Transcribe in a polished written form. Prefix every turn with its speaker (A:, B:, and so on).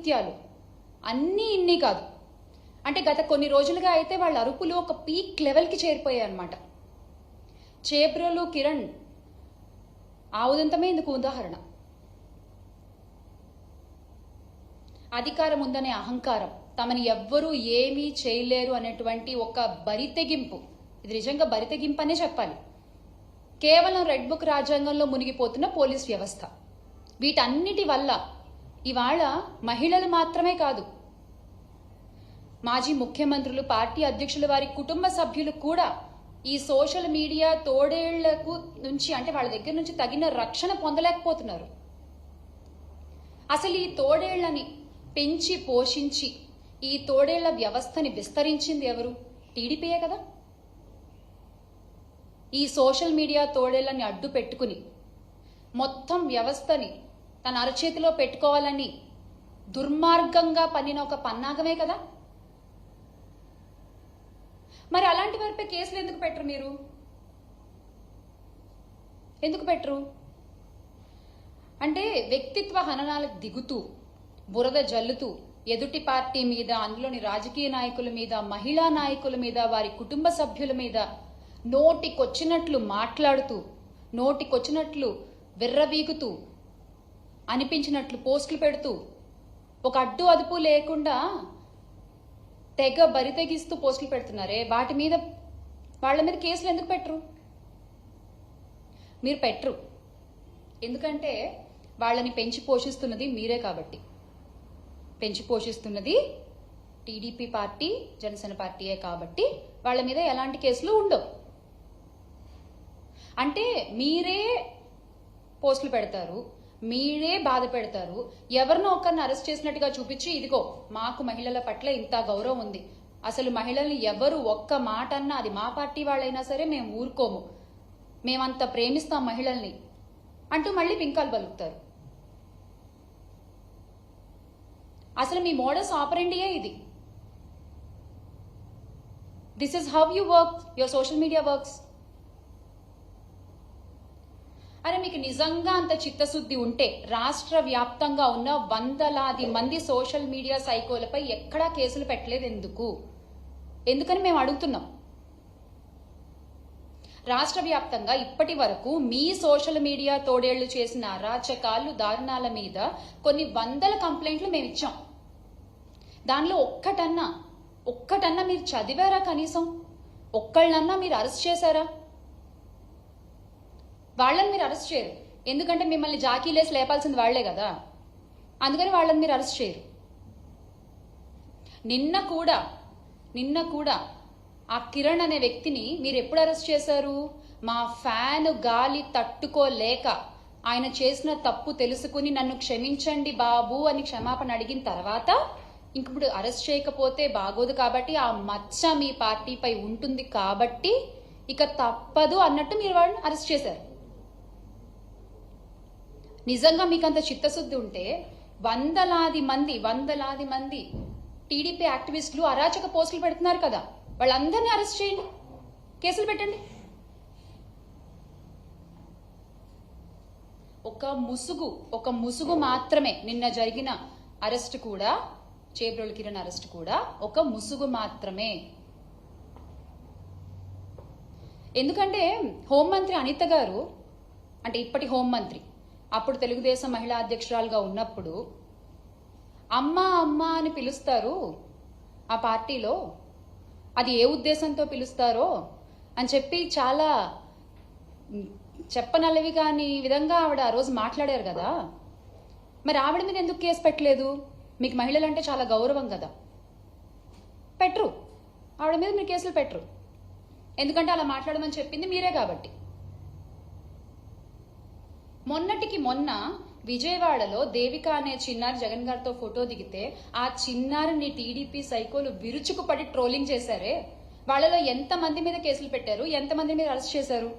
A: ఆణిముత్యాలు అన్నీ ఇన్ని కాదు. అంటే గత కొన్ని రోజులుగా అయితే వాళ్ళ అరుపులు ఒక పీక్ లెవెల్కి చేరిపోయాయి అన్నమాట. చేబ్రోలు కిరణ్ ఆ ఉదంతమే ఇందుకు ఉదాహరణ. అధికారం ఉందనే అహంకారం, తమని ఎవ్వరూ ఏమీ చేయలేరు అనేటువంటి ఒక బరితెగింపు, ఇది నిజంగా బరితెగింపు అనే చెప్పాలి. కేవలం రెడ్ బుక్ రాజ్యాంగంలో మునిగిపోతున్న పోలీస్ వ్యవస్థ, వీటన్నిటి వల్ల ఇవాళ మహిళలు మాత్రమే కాదు, మాజీ ముఖ్యమంత్రులు, పార్టీ అధ్యక్షుల వారి కుటుంబ సభ్యులు కూడా ఈ సోషల్ మీడియా తోడేళ్లకు నుంచి, అంటే వాళ్ళ దగ్గర నుంచి తగిన రక్షణ పొందలేకపోతున్నారు. అసలు ఈ తోడేళ్లని పెంచి పోషించి ఈ తోడేళ్ల వ్యవస్థని విస్తరించింది ఎవరు? టీడీపీయే కదా. ఈ సోషల్ మీడియా తోడేళ్లని అడ్డు పెట్టుకుని మొత్తం వ్యవస్థని తన అరచేతిలో పెట్టుకోవాలని దుర్మార్గంగా పన్నిన ఒక పన్నాగమే కదా. మరి అలాంటి వారిపై కేసులు ఎందుకు పెట్టరు? మీరు ఎందుకు పెట్టరు? అంటే వ్యక్తిత్వ హననాలకు దిగుతూ, బురద జల్లుతూ, ఎదుటి పార్టీ మీద, అందులోని రాజకీయ నాయకుల మీద, మహిళా నాయకుల మీద, వారి కుటుంబ సభ్యుల మీద నోటికొచ్చినట్లు మాట్లాడుతూ, నోటికొచ్చినట్లు విర్రవీగుతూ, అనిపించినట్లు పోస్టులు పెడుతూ, ఒక అడ్డు అదుపు లేకుండా తెగ బరితెగిస్తూ పోస్టులు పెడుతున్నారే, వాళ్ళ మీద కేసులు ఎందుకు పెట్టరు? మీరు పెట్టరు. ఎందుకంటే వాళ్ళని పెంచి పోషిస్తున్నది మీరే కాబట్టి. పెంచి పోషిస్తున్నది టీడీపీ పార్టీ, జనసేన పార్టీయే కాబట్టి వాళ్ళ మీద ఎలాంటి కేసులు ఉండవు. అంటే మీరే పోస్టులు పెడతారు, మీరే బాధ పెడతారు, ఎవరినో ఒకరిని అరెస్ట్ చేసినట్టుగా చూపించి, ఇదిగో మాకు మహిళల పట్ల ఇంత గౌరవం ఉంది, అసలు మహిళల్ని ఎవరు ఒక్క మాట అన్నా, అది మా పార్టీ వాళ్ళైనా సరే మేము ఊరుకోము, మేమంత ప్రేమిస్తాం మహిళల్ని అంటూ మళ్ళీ పింకాలు పలుకుతారు. అసలు మీ మోడస్ ఆపరెండియే ఇది. This is how you work, your social media works. అరే మీకు నిజంగా అంత చిత్తశుద్ధి ఉంటే రాష్ట్ర వ్యాప్తంగా ఉన్న వందలాది మంది సోషల్ మీడియా సైకోలపై ఎక్కడా కేసులు పెట్టలేదు ఎందుకు? ఎందుకని మేము అడుగుతున్నాం. రాష్ట్ర వ్యాప్తంగా ఇప్పటి వరకు మీ సోషల్ మీడియా తోడేళ్లు చేసిన అరాచకాలు, దారుణాల మీద కొన్ని వందల కంప్లైంట్లు మేము ఇచ్చాం. దానిలో ఒక్కటన్నా మీరు చదివారా? కనీసం ఒక్కళ్ళన్నా మీరు అరెస్ట్ చేశారా? వాళ్ళని మీరు అరెస్ట్ చేయరు, ఎందుకంటే మిమ్మల్ని జాకీలేసి లేపాల్సింది వాళ్లే కదా, అందుకని వాళ్ళని మీరు అరెస్ట్ చేయరు. నిన్న కూడా ఆ కిరణ్ అనే వ్యక్తిని మీరు ఎప్పుడు అరెస్ట్ చేశారు? మా ఫ్యాన్ గాలి తట్టుకోలేక ఆయన చేసిన తప్పు తెలుసుకుని నన్ను క్షమించండి బాబు అని క్షమాపణ అడిగిన తర్వాత, ఇంకప్పుడు అరెస్ట్ చేయకపోతే బాగోదు కాబట్టి, ఆ మచ్చ మీ పార్టీపై ఉంటుంది కాబట్టి ఇక తప్పదు అన్నట్టు మీరు వాళ్ళని అరెస్ట్ చేశారు. నిజంగా మీకు అంత చిత్తశుద్ధి ఉంటే వందలాది మంది టీడీపీ యాక్టివిస్టులు అరాచక పోస్టులు పెడుతున్నారు కదా, వాళ్ళందరినీ అరెస్ట్ చేయండి, కేసులు పెట్టండి. ఒక ముసుగు మాత్రమే నిన్న జరిగిన అరెస్ట్ కూడా, చేబ్రోలు కిరణ్ అరెస్ట్ కూడా ఒక ముసుగు మాత్రమే. ఎందుకంటే హోంమంత్రి అనిత గారు, అంటే ఇప్పటి హోంమంత్రి, అప్పుడు తెలుగుదేశం మహిళా అధ్యక్షురాలుగా ఉన్నప్పుడు అమ్మ అని పిలుస్తారు ఆ పార్టీలో, అది ఏ ఉద్దేశంతో పిలుస్తారో అని చెప్పి చాలా చెప్పనలవి కాని విధంగా ఆవిడ ఆ రోజు మాట్లాడారు కదా. మరి ఆవిడ మీద ఎందుకు కేసు పెట్టలేదు? మీకు మహిళలంటే చాలా గౌరవం కదా, పెట్టరు. ఆవిడ మీద మీరు కేసులు పెట్టరు, ఎందుకంటే అలా మాట్లాడమని చెప్పింది మీరే కాబట్టి. మొన్నటికి మొన్న విజయవాడలో దేవిక అనే చిన్నారి జగన్ గారితో ఫోటో దిగితే ఆ చిన్నారిని టీడీపీ సైకోలు విరుచుకుపడి ట్రోలింగ్ చేశారే, వాళ్ళలో ఎంతమంది మీద కేసులు పెట్టారు, ఎంతమంది మీద అరెస్ట్ చేశారు?